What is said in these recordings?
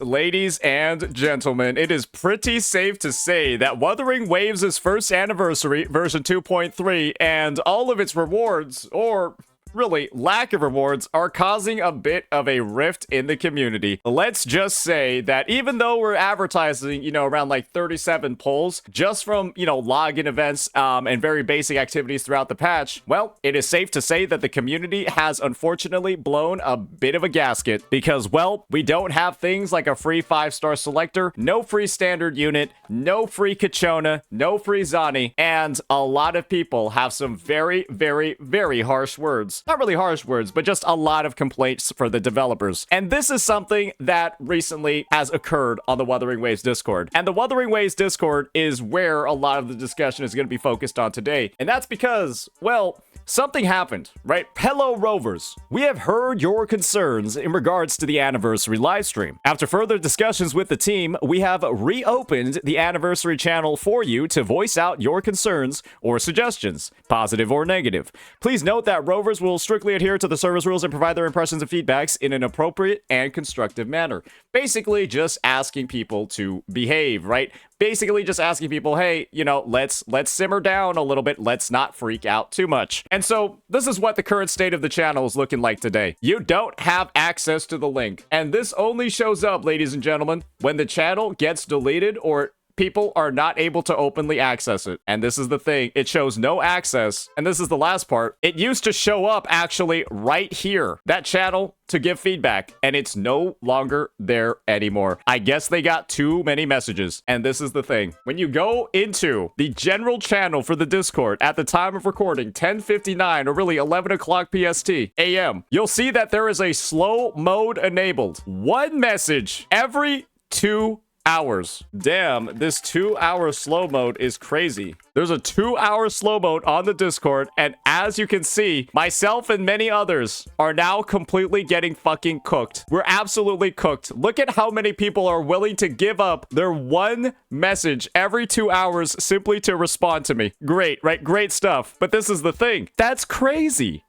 Ladies and gentlemen, it is pretty safe to say that Wuthering Waves' first anniversary, version 2.3, and all of its rewards, or really lack of rewards, are causing a bit of a rift in the community. Let's just say that even though we're advertising, around like 37 polls just from, login events and very basic activities throughout the patch, well, it is safe to say that the community has unfortunately blown a bit of a gasket because, well, we don't have things like a free 5-star selector, no free standard unit, no free Kachona, no free Zani, and a lot of people have some very, very, very harsh words. Not really harsh words, but just a lot of complaints for the developers. And this is something that recently has occurred on the Wuthering Waves Discord. And the Wuthering Waves Discord is where a lot of the discussion is going to be focused on today. And that's because, well, something happened, right? Hello, Rovers. We have heard your concerns in regards to the anniversary livestream. After further discussions with the team, we have reopened the anniversary channel for you to voice out your concerns or suggestions, positive or negative. Please note that Rovers will strictly adhere to the service rules and provide their impressions and feedbacks in an appropriate and constructive manner. Basically, just asking people to behave, right? Basically just asking people, hey, let's simmer down a little bit. Let's not freak out too much. And so this is what the current state of the channel is looking like today. You don't have access to the link. And this only shows up, ladies and gentlemen, when the channel gets deleted or people are not able to openly access it. And this is the thing. It shows no access. And this is the last part. It used to show up actually right here, that channel, to give feedback, and it's no longer there anymore. I guess they got too many messages. And this is the thing. When you go into the general channel for the Discord at the time of recording, 10:59 or really 11 o'clock PST AM, you'll see that there is a slow mode enabled. One message every 2 hours. Damn, this 2-hour slow mode is crazy. There's a 2-hour slow mode on the Discord, and as you can see, myself and many others are now completely getting fucking cooked. We're absolutely cooked. Look at how many people are willing to give up their one message every 2 hours simply to respond to me. Great, right? Great stuff. But this is the thing. That's crazy.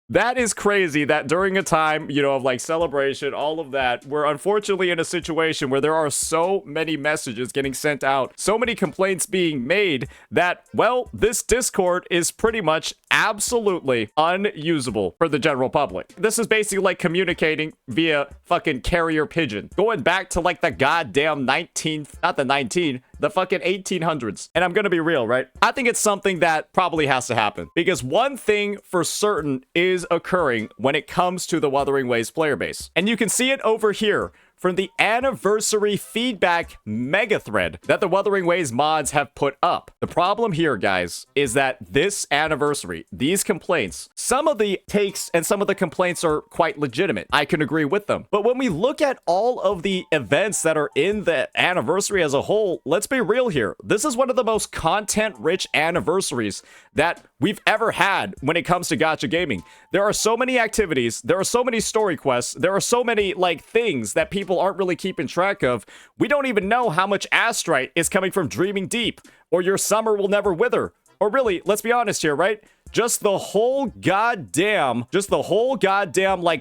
That is crazy that during a time, of like celebration, all of that, we're unfortunately in a situation where there are so many messages getting sent out, so many complaints being made that, well, this Discord is pretty much absolutely unusable for the general public. This is basically like communicating via fucking carrier pigeon, going back to like the goddamn the fucking 1800s. And I'm gonna be real, right? I think it's something that probably has to happen because one thing for certain is occurring when it comes to the Wuthering Waves player base. And you can see it over here from the anniversary feedback mega thread that the Wuthering Waves mods have put up. The problem here, guys, is that this anniversary, these complaints, some of the takes and some of the complaints are quite legitimate. I can agree with them. But when we look at all of the events that are in the anniversary as a whole, let's be real here. This is one of the most content-rich anniversaries that we've ever had when it comes to gacha gaming. There are so many activities, there are so many story quests, there are so many things that people aren't really keeping track of. We don't even know how much astrite is coming from Dreaming Deep, or Your Summer Will Never Wither, or really, let's be honest here, right? Just the whole goddamn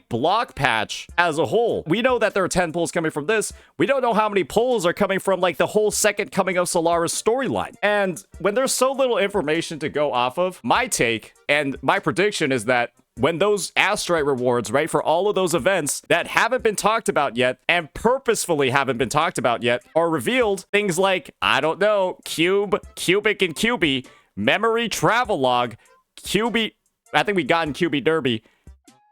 block patch as a whole. We know that there are 10 pulls coming from this. We don't know how many pulls are coming from the whole second coming of Solara's storyline. And when there's so little information to go off of, my take and my prediction is that when those astrite rewards, right, for all of those events that haven't been talked about yet and purposefully haven't been talked about yet are revealed, things like, I don't know, Cubic and QB, Memory Travelogue, QB, I think we gotten QB Derby.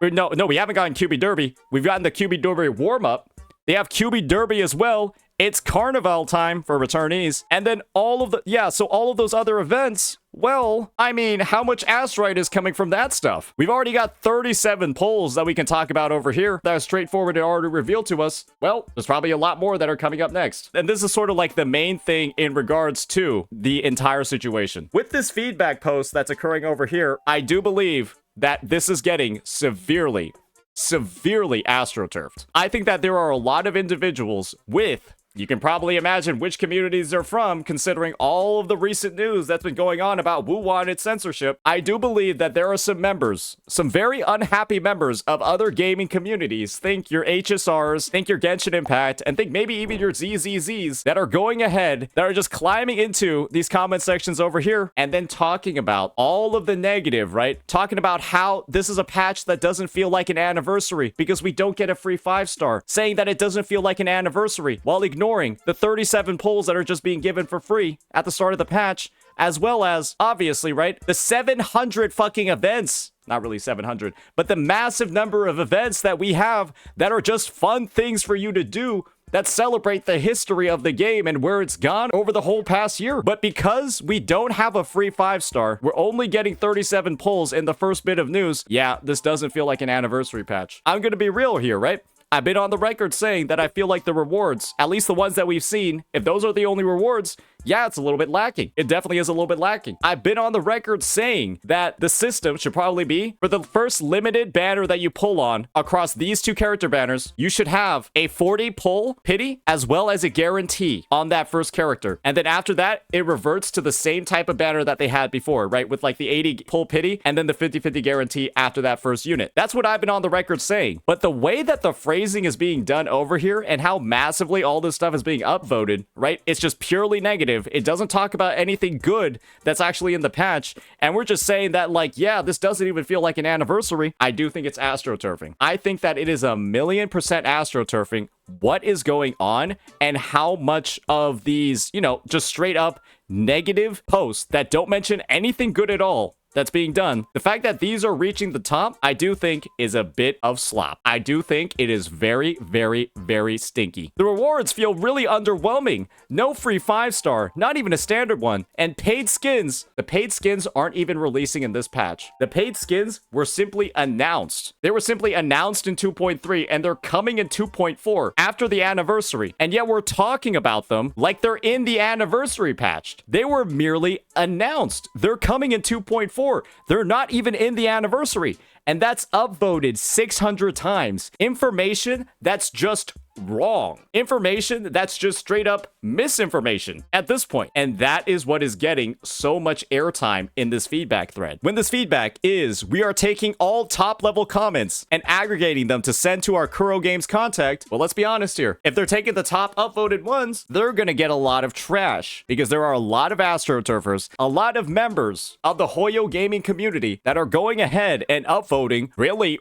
No, we haven't gotten QB Derby. We've gotten the QB Derby warm-up. They have QB Derby as well. It's Carnival time for returnees. And then all of those other events, well, I mean, how much astrite is coming from that stuff? We've already got 37 polls that we can talk about over here that are straightforward and already revealed to us. Well, there's probably a lot more that are coming up next. And this is sort of like the main thing in regards to the entire situation. With this feedback post that's occurring over here, I do believe that this is getting severely astroturfed. I think that there are a lot of individuals with You can probably imagine which communities they're from, considering all of the recent news that's been going on about WuWa and its censorship. I do believe that there are some members, some very unhappy members of other gaming communities, think your HSRs, think your Genshin Impact, and think maybe even your ZZZs, that are going ahead, that are just climbing into these comment sections over here, and then talking about all of the negative, right? Talking about how this is a patch that doesn't feel like an anniversary because we don't get a free 5-star, saying that it doesn't feel like an anniversary, while ignoring the 37 pulls that are just being given for free at the start of the patch, as well as, obviously, right, the 700 fucking events. Not really 700, but the massive number of events that we have that are just fun things for you to do that celebrate the history of the game and where it's gone over the whole past year. But because we don't have a free 5-star, we're only getting 37 pulls in the first bit of news. Yeah, this doesn't feel like an anniversary patch. I'm gonna be real here, right? I've been on the record saying that I feel like the rewards, at least the ones that we've seen, if those are the only rewards, yeah, it's a little bit lacking. It definitely is a little bit lacking. I've been on the record saying that the system should probably be, for the first limited banner that you pull on across these two character banners, you should have a 40 pull pity as well as a guarantee on that first character. And then after that, it reverts to the same type of banner that they had before, right? With like the 80 pull pity and then the 50-50 guarantee after that first unit. That's what I've been on the record saying. But the way that the phrasing is being done over here and how massively all this stuff is being upvoted, right? It's just purely negative. It doesn't talk about anything good that's actually in the patch. And we're just saying that, like, yeah, this doesn't even feel like an anniversary. I do think it's astroturfing. I think that it is 1,000,000% astroturfing what is going on and how much of these, you know, just straight up negative posts that don't mention anything good at all that's being done. The fact that these are reaching the top, I do think is a bit of slop. I do think it is very, very, very stinky. The rewards feel really underwhelming. No free 5-star, not even a standard one. And paid skins, the paid skins aren't even releasing in this patch. The paid skins were simply announced. They were simply announced in 2.3 and they're coming in 2.4 after the anniversary. And yet we're talking about them like they're in the anniversary patch. They were merely announced. They're coming in 2.4. They're not even in the anniversary. And that's upvoted 600 times. Information that's just wrong. Information that's just straight up misinformation at this point. And that is what is getting so much airtime in this feedback thread. When this feedback is, we are taking all top level comments and aggregating them to send to our Kuro Games contact. Well, let's be honest here. If they're taking the top upvoted ones, they're going to get a lot of trash because there are a lot of astroturfers, a lot of members of the Hoyo gaming community that are going ahead and upvoting really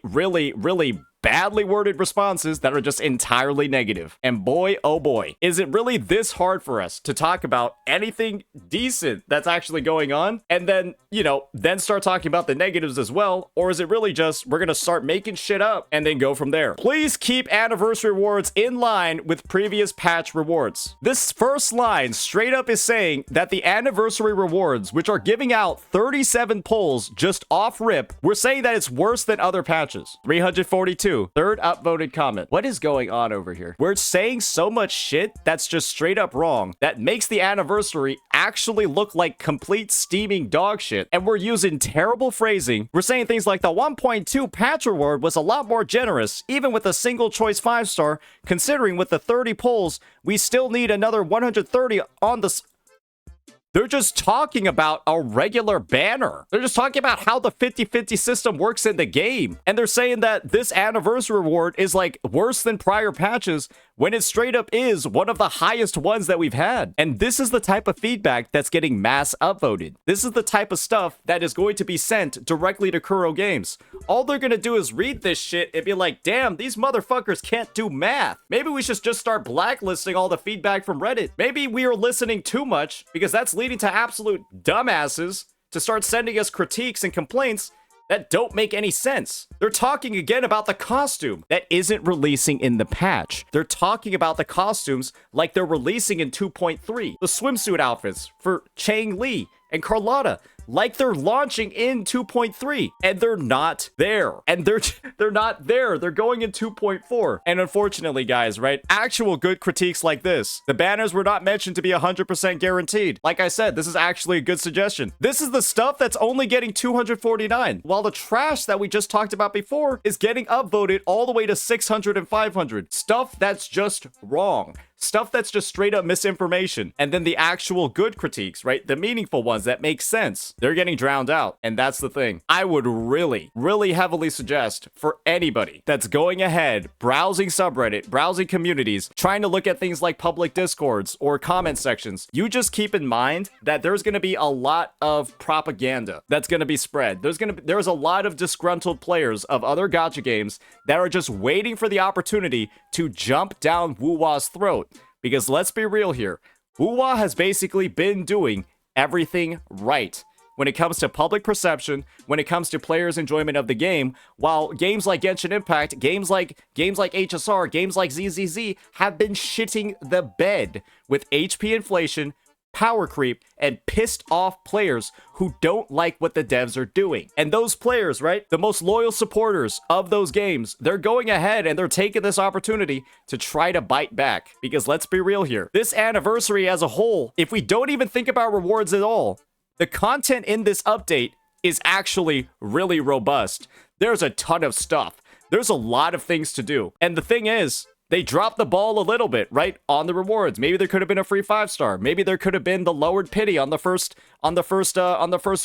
badly worded responses that are just entirely negative. And boy, oh boy, is it really this hard for us to talk about anything decent that's actually going on and then, you know, then start talking about the negatives as well? Or is it really just we're gonna start making shit up and then go from there? Please keep anniversary rewards in line with previous patch rewards. This first line straight up is saying that the anniversary rewards, which are giving out 37 pulls just off rip, we're saying that it's worse than other patches. 342. Third upvoted comment. What is going on over here? We're saying so much shit that's just straight up wrong that makes the anniversary actually look like complete steaming dog shit. And we're using terrible phrasing. We're saying things like the 1.2 patch reward was a lot more generous, even with a single choice 5-star, considering with the 30 pulls, we still need another 130 on the... They're just talking about a regular banner. They're just talking about how the 50-50 system works in the game. And they're saying that this anniversary reward is like worse than prior patches when it straight up is one of the highest ones that we've had. And this is the type of feedback that's getting mass upvoted. This is the type of stuff that is going to be sent directly to Kuro Games. All they're gonna do is read this shit and be like, damn, these motherfuckers can't do math. Maybe we should just start blacklisting all the feedback from Reddit. Maybe we are listening too much because that's leading to absolute dumbasses to start sending us critiques and complaints that don't make any sense. They're talking again about the costume that isn't releasing in the patch. They're talking about the costumes like they're releasing in 2.3. The swimsuit outfits for Chang Li and Carlotta, like they're launching in 2.3, and they're not there. And they're not there. They're going in 2.4. And unfortunately, guys, right? Actual good critiques like this. The banners were not mentioned to be 100% guaranteed. Like I said, this is actually a good suggestion. This is the stuff that's only getting 249, while the trash that we just talked about before is getting upvoted all the way to 600 and 500. Stuff that's just wrong. Stuff that's just straight up misinformation. And then the actual good critiques, right? The meaningful ones that make sense, they're getting drowned out. And that's the thing. I would really, really heavily suggest for anybody that's going ahead, browsing subreddit, browsing communities, trying to look at things like public discords or comment sections, you just keep in mind that there's going to be a lot of propaganda that's going to be spread. There's a lot of disgruntled players of other gacha games that are just waiting for the opportunity to jump down WuWa's throat. Because let's be real here, WuWa has basically been doing everything right when it comes to public perception, when it comes to players' enjoyment of the game, while games like Genshin Impact, games like HSR, games like ZZZ have been shitting the bed with HP inflation, power creep, and pissed off players who don't like what the devs are doing. And those players, right, the most loyal supporters of those games, they're going ahead and they're taking this opportunity to try to bite back. Because let's be real here, this anniversary as a whole, if we don't even think about rewards at all, the content in this update is actually really robust. There's a ton of stuff. There's a lot of things to do. And the thing is, they dropped the ball a little bit, right, on the rewards. Maybe there could have been a free 5-star. Maybe there could have been the lowered pity on the first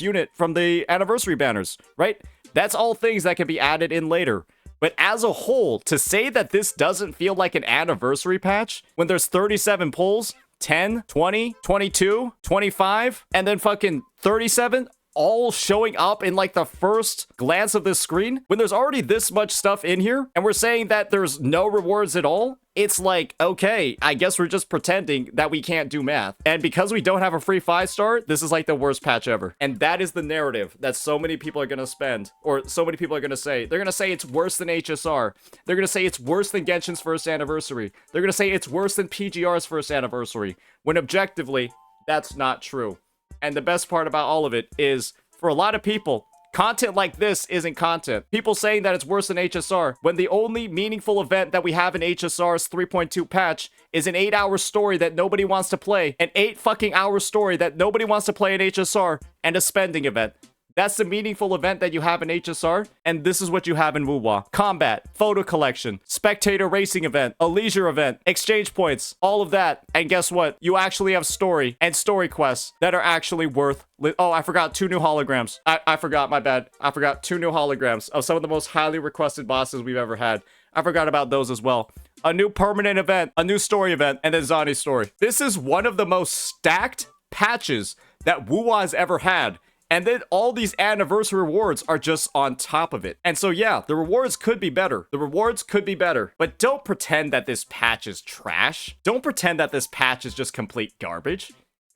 unit from the anniversary banners, right? That's all things that can be added in later. But as a whole, to say that this doesn't feel like an anniversary patch when there's 37 pulls, 10, 20, 22, 25, and then fucking 37 all showing up in like the first glance of this screen, when there's already this much stuff in here and we're saying that there's no rewards at all, it's like, okay, I guess we're just pretending that we can't do math. And because we don't have a free 5-star, this is like the worst patch ever. And that is the narrative that so many people are gonna spend, or so many people are gonna say. They're gonna say it's worse than HSR. They're gonna say it's worse than Genshin's first anniversary. They're gonna say it's worse than PGR's first anniversary, when objectively, that's not true. And the best part about all of it is, for a lot of people, content like this isn't content. People saying that it's worse than HSR, when the only meaningful event that we have in HSR's 3.2 patch is an 8-hour story that nobody wants to play, an 8-fucking-hour story that nobody wants to play in HSR, and a spending event. That's the meaningful event that you have in HSR, and this is what you have in WuWa. Combat, photo collection, spectator racing event, a leisure event, exchange points, all of that. And guess what? You actually have story and story quests that are actually worth... Oh, I forgot 2 new holograms. I forgot, my bad. I forgot 2 new holograms of some of the most highly requested bosses we've ever had. I forgot about those as well. A new permanent event, a new story event, and then Zani's story. This is one of the most stacked patches that WuWa's ever had. And then all these anniversary rewards are just on top of it. And so yeah, the rewards could be better. The rewards could be better. But don't pretend that this patch is trash. Don't pretend that this patch is just complete garbage.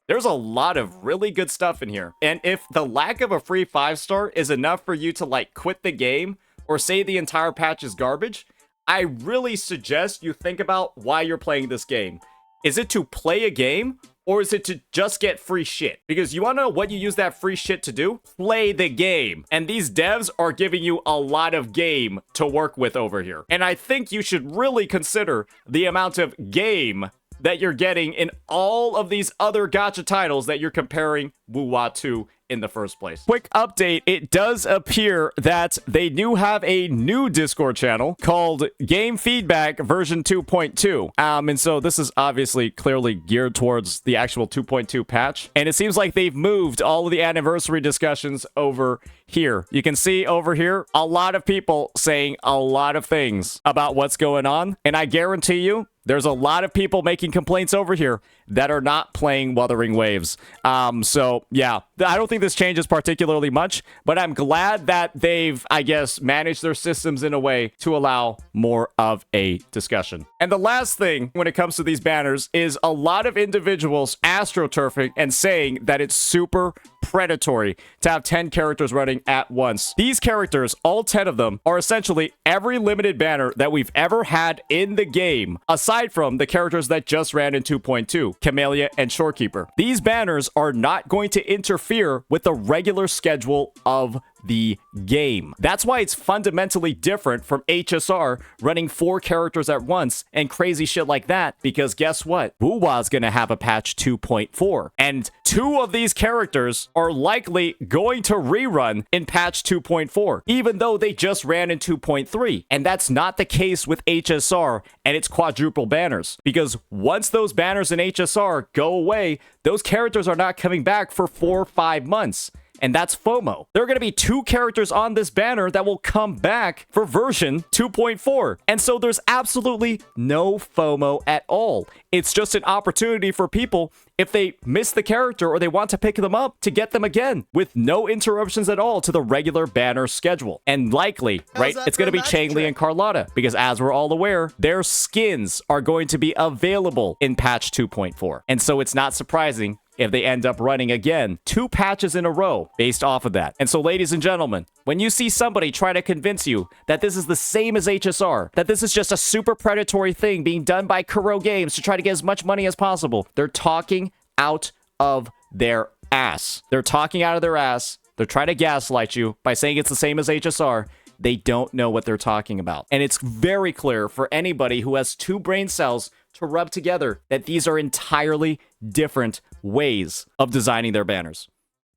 There's a lot of really good stuff in here. And if the lack of a free 5-star is enough for you to like quit the game or say the entire patch is garbage, I really suggest you think about why you're playing this game. Is it to play a game? Or is it to just get free shit? Because you want to know what you use that free shit to do? Play the game. And these devs are giving you a lot of game to work with over here. And I think you should really consider the amount of game that you're getting in all of these other gacha titles that you're comparing WuWa to in the first place. Quick update, it does appear that they do have a new Discord channel called Game Feedback version 2.2. And so this is obviously clearly geared towards the actual 2.2 patch. And it seems like they've moved all of the anniversary discussions over here. You can see over here, a lot of people saying a lot of things about what's going on. And I guarantee you, there's a lot of people making complaints over here that are not playing Wuthering Waves. So yeah, I don't think this changes particularly much, but I'm glad that they've, I guess, managed their systems in a way to allow more of a discussion. And the last thing when it comes to these banners is a lot of individuals astroturfing and saying that it's super predatory to have 10 characters running at once. These characters, all 10 of them, are essentially every limited banner that we've ever had in the game, aside from the characters that just ran in 2.2, Camellia and Shorekeeper. These banners are not going to interfere with the regular schedule of the game. That's why it's fundamentally different from HSR running 4 characters at once and crazy shit like that, because guess what? WuWa's gonna have a patch 2.4, and 2 of these characters are likely going to rerun in patch 2.4, even though they just ran in 2.3. And that's not the case with HSR and its quadruple banners, because once those banners in HSR go away, those characters are not coming back for 4 or 5 months. And that's FOMO. There are going to be 2 characters on this banner that will come back for version 2.4. And so there's absolutely no FOMO at all. It's just an opportunity for people, if they miss the character or they want to pick them up, to get them again with no interruptions at all to the regular banner schedule. And likely, right, it's going to be Changli and Carlotta, because as we're all aware, their skins are going to be available in patch 2.4. And so it's not surprising if they end up running again 2 patches in a row based off of that. And so, ladies and gentlemen, when you see somebody try to convince you that this is the same as HSR, that this is just a super predatory thing being done by Kuro Games to try to get as much money as possible, they're talking out of their ass. They're talking out of their ass. They're trying to gaslight you by saying it's the same as HSR. They don't know what they're talking about. And it's very clear for anybody who has 2 brain cells to rub together that these are entirely different ways of designing their banners.